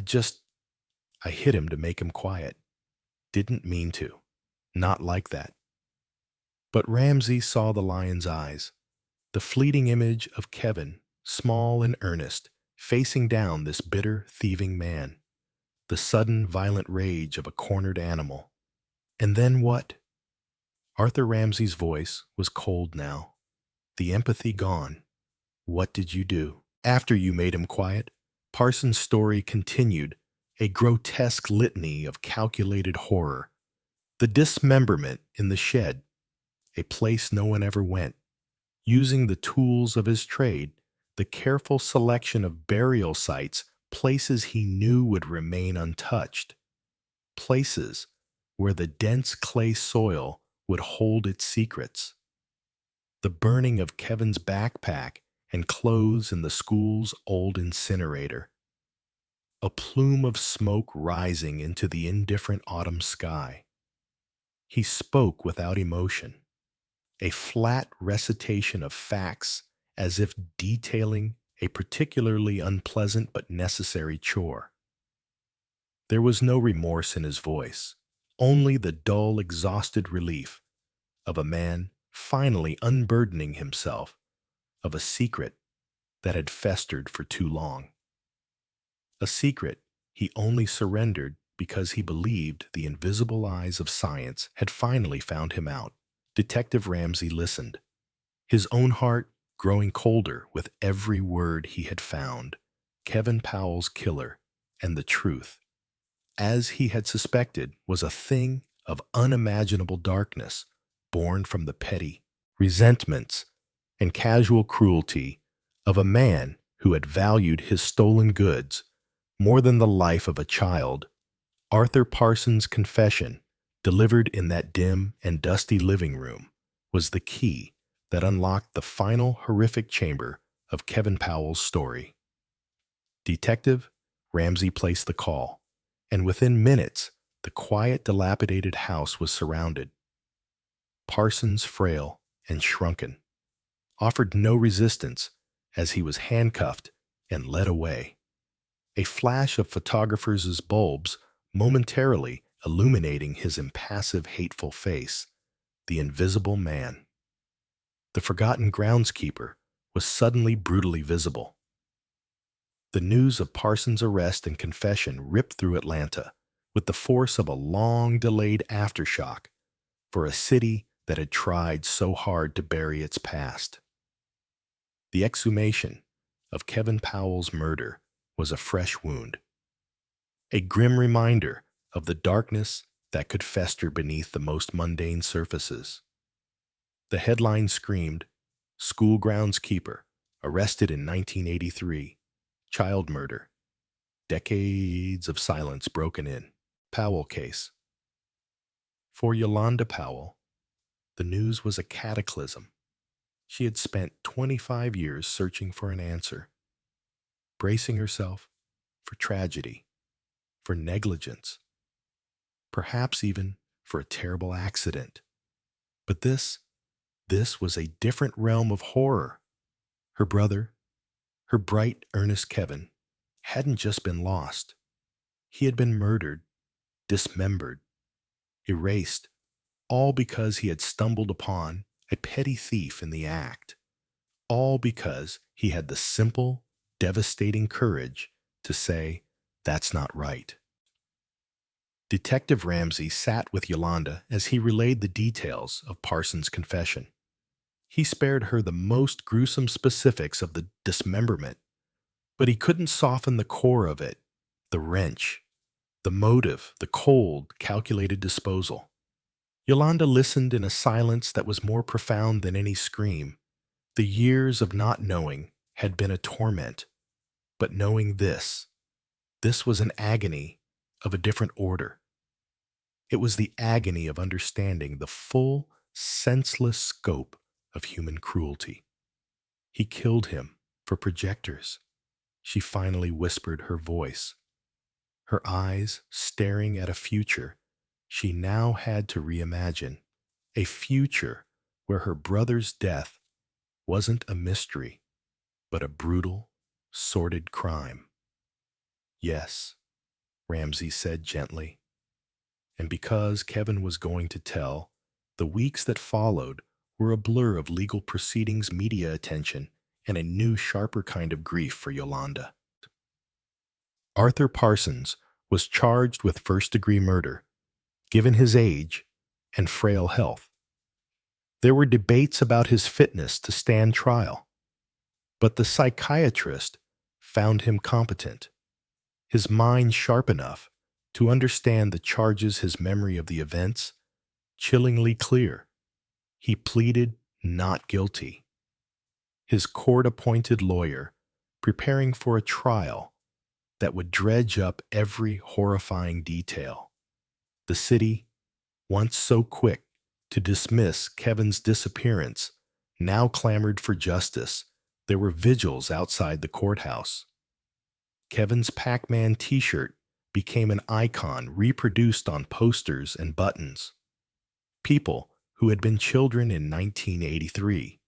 hit him to make him quiet. Didn't mean to. Not like that. But Ramsey saw the lion's eyes, the fleeting image of Kevin, small and earnest, facing down this bitter, thieving man, the sudden, violent rage of a cornered animal. And then what? Arthur Ramsey's voice was cold now, the empathy gone. What did you do? After you made him quiet, Parsons' story continued, a grotesque litany of calculated horror. The dismemberment in the shed, a place no one ever went. Using the tools of his trade, the careful selection of burial sites, places he knew would remain untouched. Places where the dense clay soil would hold its secrets. The burning of Kevin's backpack and clothes in the school's old incinerator. A plume of smoke rising into the indifferent autumn sky. He spoke without emotion, a flat recitation of facts as if detailing a particularly unpleasant but necessary chore. There was no remorse in his voice, only the dull, exhausted relief of a man finally unburdening himself of a secret that had festered for too long. A secret he only surrendered because he believed the invisible eyes of science had finally found him out. Detective Ramsey listened, his own heart growing colder with every word he had found. Kevin Powell's killer, and the truth, as he had suspected, was a thing of unimaginable darkness, born from the petty resentments and casual cruelty of a man who had valued his stolen goods more than the life of a child. Arthur Parsons' confession, delivered in that dim and dusty living room, was the key that unlocked the final horrific chamber of Kevin Powell's story. Detective Ramsey placed the call, and within minutes, the quiet, dilapidated house was surrounded. Parsons, frail and shrunken, offered no resistance as he was handcuffed and led away. A flash of photographers' bulbs momentarily illuminating his impassive, hateful face, the invisible man. The forgotten groundskeeper was suddenly brutally visible. The news of Parsons' arrest and confession ripped through Atlanta with the force of a long-delayed aftershock for a city that had tried so hard to bury its past. The exhumation of Kevin Powell's murder was a fresh wound, a grim reminder of the darkness that could fester beneath the most mundane surfaces. The headline screamed, "School groundskeeper, arrested in 1983, child murder, decades of silence broken in, Powell case." For Yolanda Powell, the news was a cataclysm. She had spent 25 years searching for an answer, bracing herself for tragedy, for negligence, perhaps even for a terrible accident. But this was a different realm of horror. Her brother, her bright, earnest Kevin, hadn't just been lost. He had been murdered, dismembered, erased, all because he had stumbled upon a petty thief in the act. All because he had the simple, devastating courage to say, "That's not right." Detective Ramsey sat with Yolanda as he relayed the details of Parsons' confession. He spared her the most gruesome specifics of the dismemberment, but he couldn't soften the core of it, the wrench, the motive, the cold, calculated disposal. Yolanda listened in a silence that was more profound than any scream. The years of not knowing had been a torment, but knowing this was an agony of a different order. It was the agony of understanding the full, senseless scope of human cruelty. "He killed him for projectors," she finally whispered, her voice, her eyes staring at a future she now had to reimagine, a future where her brother's death wasn't a mystery, but a brutal, sordid crime. "Yes," Ramsey said gently. And because Kevin was going to tell, the weeks that followed were a blur of legal proceedings, media attention, and a new, sharper kind of grief for Yolanda. Arthur Parsons was charged with first-degree murder, given his age and frail health. There were debates about his fitness to stand trial, but the psychiatrist found him competent, his mind sharp enough to understand the charges, his memory of the events chillingly clear. He pleaded not guilty. His court-appointed lawyer preparing for a trial that would dredge up every horrifying detail. The city, once so quick to dismiss Kevin's disappearance, now clamored for justice. There were vigils outside the courthouse. Kevin's Pac-Man t-shirt became an icon reproduced on posters and buttons. People who had been children in 1983,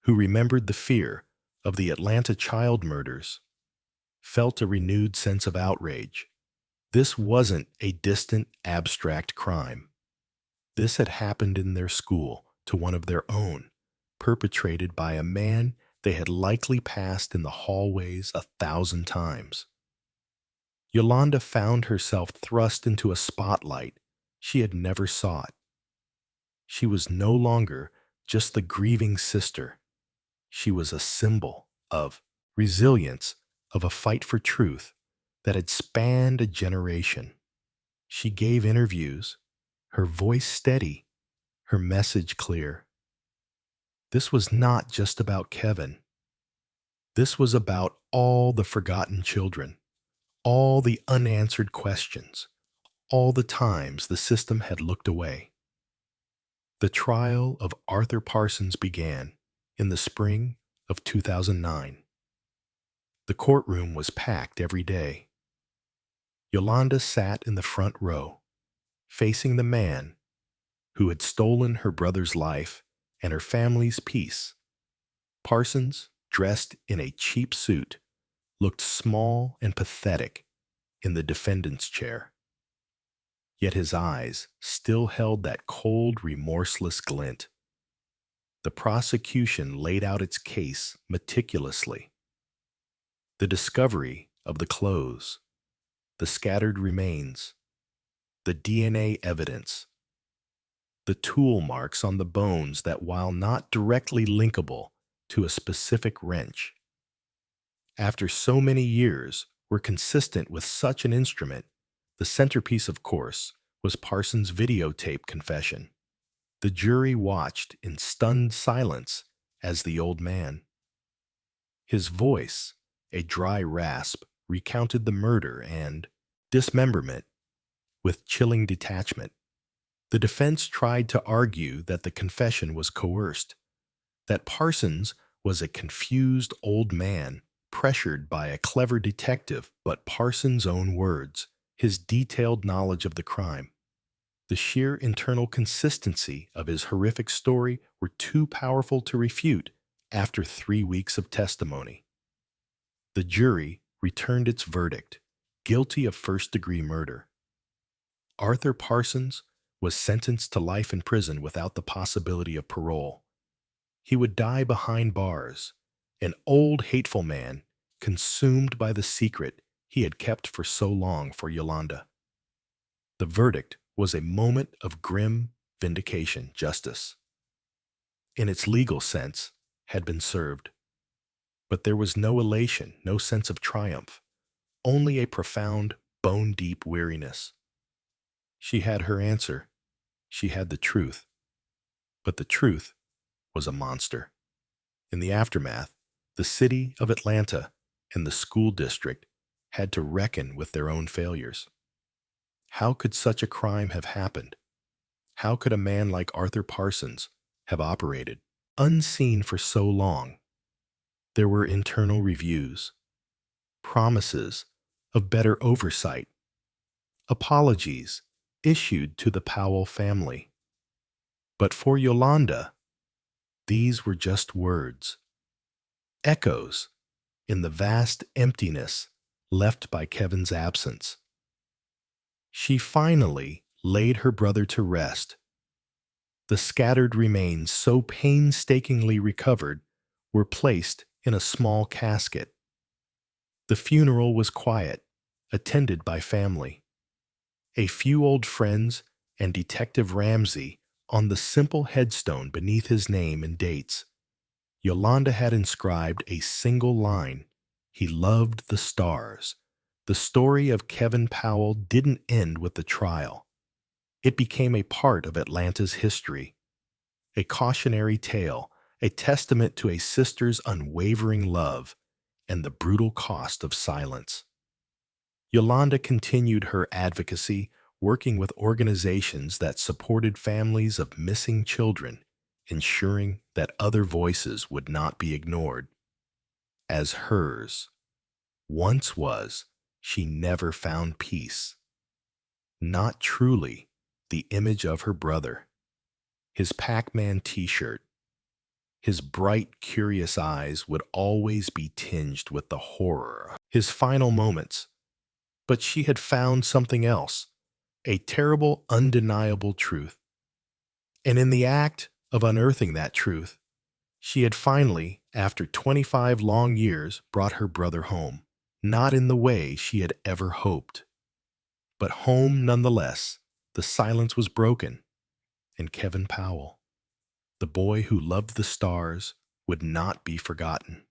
who remembered the fear of the Atlanta child murders, felt a renewed sense of outrage. This wasn't a distant, abstract crime. This had happened in their school to one of their own, perpetrated by a man they had likely passed in the hallways 1,000 times. Yolanda found herself thrust into a spotlight she had never sought. She was no longer just the grieving sister. She was a symbol of resilience, of a fight for truth that had spanned a generation. She gave interviews, her voice steady, her message clear. This was not just about Kevin. This was about all the forgotten children, all the unanswered questions, all the times the system had looked away. The trial of Arthur Parsons began in the spring of 2009. The courtroom was packed every day. Yolanda sat in the front row, facing the man who had stolen her brother's life and her family's peace. Parsons, dressed in a cheap suit, looked small and pathetic in the defendant's chair. Yet his eyes still held that cold, remorseless glint. The prosecution laid out its case meticulously. The discovery of the clothes, the scattered remains, the DNA evidence, the tool marks on the bones that, while not directly linkable to a specific wrench, after so many years were consistent with such an instrument. The centerpiece, of course, was Parsons' videotape confession. The jury watched in stunned silence as the old man, his voice a dry rasp, recounted the murder and dismemberment with chilling detachment. The defense tried to argue that the confession was coerced, that Parsons was a confused old man pressured by a clever detective, but Parsons' own words, his detailed knowledge of the crime, the sheer internal consistency of his horrific story were too powerful to refute after 3 weeks of testimony. The jury returned its verdict, guilty of first-degree murder. Arthur Parsons was sentenced to life in prison without the possibility of parole. He would die behind bars, an old, hateful man, consumed by the secret he had kept for so long for Yolanda. The verdict was a moment of grim vindication. Justice, in its legal sense, had been served. But there was no elation, no sense of triumph, only a profound, bone-deep weariness. She had her answer. She had the truth. But the truth was a monster. In the aftermath, the city of Atlanta and the school district had to reckon with their own failures. How could such a crime have happened? How could a man like Arthur Parsons have operated unseen for so long? There were internal reviews, promises of better oversight, apologies issued to the Powell family. But for Yolanda, these were just words, echoes in the vast emptiness left by Kevin's absence. She finally laid her brother to rest. The scattered remains, so painstakingly recovered, were placed in a small casket. The funeral was quiet, attended by family. A few old friends and Detective Ramsey on the simple headstone beneath his name and dates. Yolanda had inscribed a single line: he loved the stars. The story of Kevin Powell didn't end with the trial. It became a part of Atlanta's history, a cautionary tale, a testament to a sister's unwavering love and the brutal cost of silence. Yolanda continued her advocacy, working with organizations that supported families of missing children, ensuring that other voices would not be ignored. As hers once was, she never found peace. Not truly the image of her brother, his Pac-Man t-shirt, his bright, curious eyes would always be tinged with the horror of his final moments. But she had found something else, a terrible, undeniable truth. And in the act of unearthing that truth, she had finally, after 25 long years, brought her brother home, not in the way she had ever hoped, but home nonetheless. The silence was broken, and Kevin Powell, the boy who loved the stars, would not be forgotten.